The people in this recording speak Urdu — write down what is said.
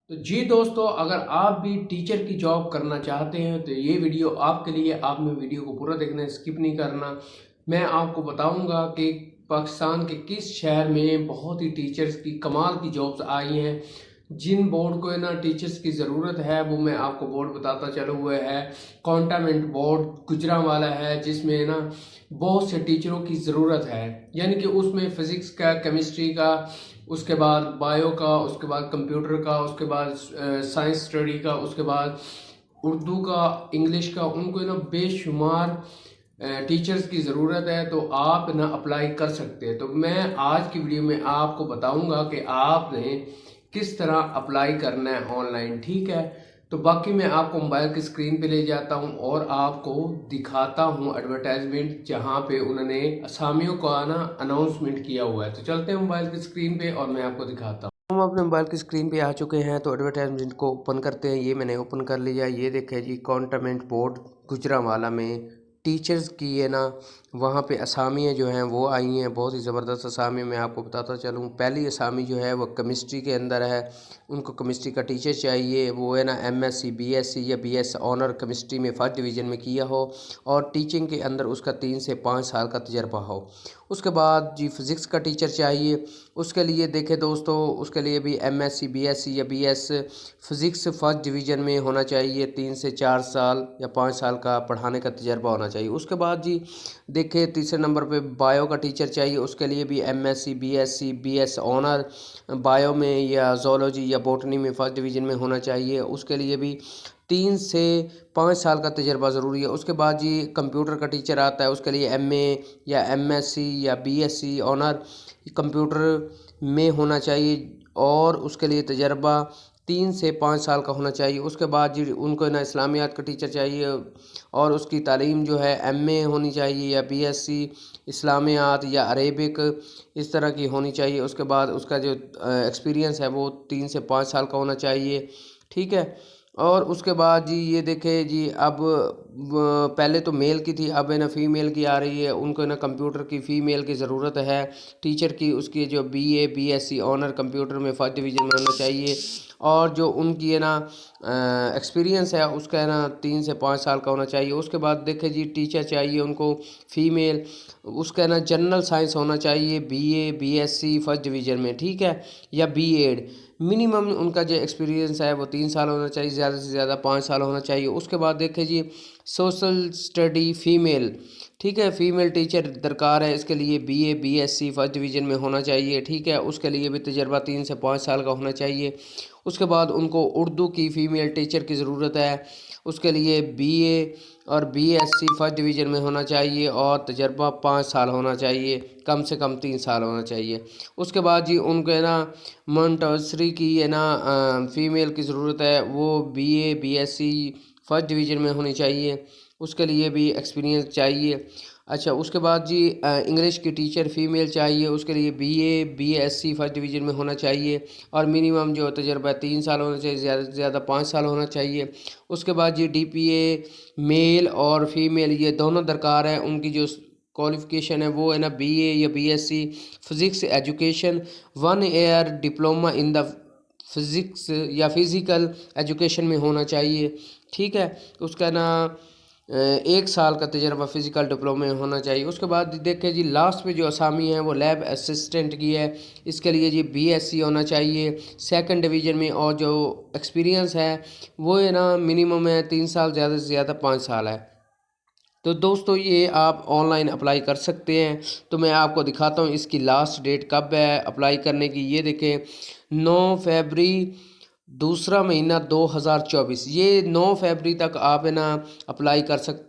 تو جی دوستو، اگر آپ بھی ٹیچر کی جاب کرنا چاہتے ہیں تو یہ ویڈیو آپ کے لیے، آپ نے ویڈیو کو پورا دیکھنا ہے، اسکپ نہیں کرنا۔ میں آپ کو بتاؤں گا کہ پاکستان کے کس شہر میں بہت ہی ٹیچرز کی کمال کی جابز آئی ہیں۔ جن بورڈ کو نا ٹیچرز کی ضرورت ہے وہ میں آپ کو بورڈ بتاتا چلو ہوئے ہے کانٹامنٹ بورڈ گجرانوالہ ہے، جس میں نا بہت سے ٹیچروں کی ضرورت ہے، یعنی کہ اس میں فزکس کا، کیمسٹری کا، اس کے بعد بایو کا، اس کے بعد کمپیوٹر کا، اس کے بعد سائنس اسٹڈی کا، اس کے بعد اردو کا، انگلش کا، ان کو نا بے شمار ٹیچرز کی ضرورت ہے۔ تو آپ نا اپلائی کر سکتے ہیں۔ تو میں آج کی ویڈیو میں آپ کو بتاؤں گا کہ آپ نے کس طرح اپلائی کرنا ہے آن لائن، ٹھیک ہے؟ تو باقی میں آپ کو موبائل کی اسکرین پہ لے جاتا ہوں اور آپ کو دکھاتا ہوں ایڈورٹائزمنٹ، جہاں پہ انہوں نے اسامیوں کو آنا اناؤنسمنٹ کیا ہوا ہے۔ تو چلتے ہیں موبائل کی اسکرین پہ اور میں آپ کو دکھاتا ہوں۔ ہم اپنے موبائل کی اسکرین پہ آ چکے ہیں، تو ایڈورٹائزمنٹ کو اوپن کرتے ہیں۔ یہ میں نے اوپن کر لیا۔ یہ دیکھیں جی، کانٹامنٹ بورڈ گجرانوالہ میں ٹیچرز کی ہے نا، وہاں پہ اسامیاں جو ہیں وہ آئی ہیں، بہت ہی زبردست اسامی۔ میں آپ کو بتاتا چلوں، پہلی اسامی جو ہے وہ کیمسٹری کے اندر ہے۔ ان کو کیمسٹری کا ٹیچر چاہیے، وہ ہے نا M S C, B S C یا بی ایس آنر کیمسٹری میں فرسٹ ڈویژن میں کیا ہو، اور ٹیچنگ کے اندر اس کا 3 سے 5 سال کا تجربہ ہو۔ اس کے بعد جی فزکس کا ٹیچر چاہیے۔ اس کے لیے دیکھیں دوستو، اس کے لیے بھی M S C, B S C یا B S physics first division میں ہونا چاہیے، 3 سے 4 سال یا 5 سال کا پڑھانے کا تجربہ ہونا چاہیے۔ اس کے بعد جی دیکھیں تیسرے نمبر پہ بایو کا ٹیچر چاہیے۔ اس کے لیے بھی M S C, B S C, B S honour bio میں یا زولوجی یا بوٹنی میں فرسٹ ڈویژن میں ہونا چاہیے۔ اس کے لیے بھی 3 سے 5 سال کا تجربہ ضروری ہے۔ اس کے بعد جی کمپیوٹر کا ٹیچر آتا ہے۔ اس کے لیے ایم اے یا ایم ایس سی یا B S C honour computer میں ہونا چاہیے، اور اس کے لیے تجربہ 3 سے 5 سال کا ہونا چاہیے۔ اس کے بعد جی ان کو نا اسلامیات کا ٹیچر چاہیے، اور اس کی تعلیم جو ہے ایم اے ہونی چاہیے یا بی ایس سی اسلامیات یا عربک اس طرح کی ہونی چاہیے۔ اس کے بعد اس کا جو ایکسپیرینس ہے وہ 3 سے 5 سال کا ہونا چاہیے، ٹھیک ہے؟ اور اس کے بعد جی یہ دیکھیں جی، اب پہلے تو میل کی تھی، اب ہے نا فیمیل کی آ رہی ہے۔ ان کو نا کمپیوٹر کی فیمیل کی ضرورت ہے ٹیچر کی۔ اس کی جو B A, B S C honour computer میں فرسٹ ڈویژن میں ہونا چاہیے، اور جو ان کی ہے نا ایکسپیرینس ہے اس کا ہے نا 3 سے 5 سال کا ہونا چاہیے۔ اس کے بعد دیکھیں جی ٹیچر چاہیے ان کو فیمیل، اس کا ہے نا جنرل سائنس ہونا چاہیے، B A, B S C first division میں، ٹھیک ہے؟ یا بی ایڈ۔ منیمم ان کا جو ایکسپیرینس ہے وہ 3 سال ہونا چاہیے، زیادہ سے زیادہ 5 سال ہونا چاہیے۔ اس کے بعد دیکھیں جی سوشل اسٹڈی فیمیل، ٹھیک ہے؟ فیمیل ٹیچر درکار ہے۔ اس کے لیے B A, B S C first division میں ہونا چاہیے، ٹھیک ہے؟ اس کے لیے بھی تجربہ 3 سے 5 سال کا ہونا چاہیے۔ اس کے بعد ان کو اردو کی فیمیل ٹیچر کی ضرورت ہے۔ اس کے لیے بی اے اور B S C first division میں ہونا چاہیے، اور تجربہ 5 سال ہونا چاہیے، کم سے کم 3 سال ہونا چاہیے۔ اس کے بعد جی ان کو ہے نا مونٹسری کی ہے نا فیمیل کی ضرورت ہے، وہ B A, B S C first division میں ہونی چاہیے۔ اس کے لیے بھی ایکسپیرینس چاہیے۔ اچھا، اس کے بعد جی انگلش کی ٹیچر فیمیل چاہیے۔ اس کے لیے B A, B S C first division میں ہونا چاہیے، اور منیمم جو تجربہ 3 سال ہونا چاہیے، زیادہ سے زیادہ 5 سال ہونا چاہیے۔ اس کے بعد جی ڈی پی اے میل اور فیمیل یہ دونوں درکار ہیں۔ ان کی جو کوالیفیکیشن ہے وہ ہے نا بی اے یا B S C physics education, 1 year diploma in the physics یا فزیکل ایجوکیشن میں ہونا چاہیے، ٹھیک ہے؟ اس کا نا 1 سال کا تجربہ فزیکل ڈپلومے میں ہونا چاہیے۔ اس کے بعد دیکھیں جی لاسٹ پہ جو اسامی ہیں وہ لیب اسسٹنٹ کی ہے۔ اس کے لیے جی بی ایس سی ہونا چاہیے 2nd ڈویژن میں، اور جو ایکسپیرینس ہے وہ ہے نا منیمم ہے 3 سال، زیادہ سے زیادہ 5 سال ہے۔ تو دوستو یہ آپ آن لائن اپلائی کر سکتے ہیں۔ تو میں آپ کو دکھاتا ہوں اس کی لاسٹ ڈیٹ کب ہے اپلائی کرنے کی۔ یہ دیکھیں 9 فیبری دوسرا مہینہ 2024، یہ 9 فیبری تک آپ ہے نا اپلائی کر سکتے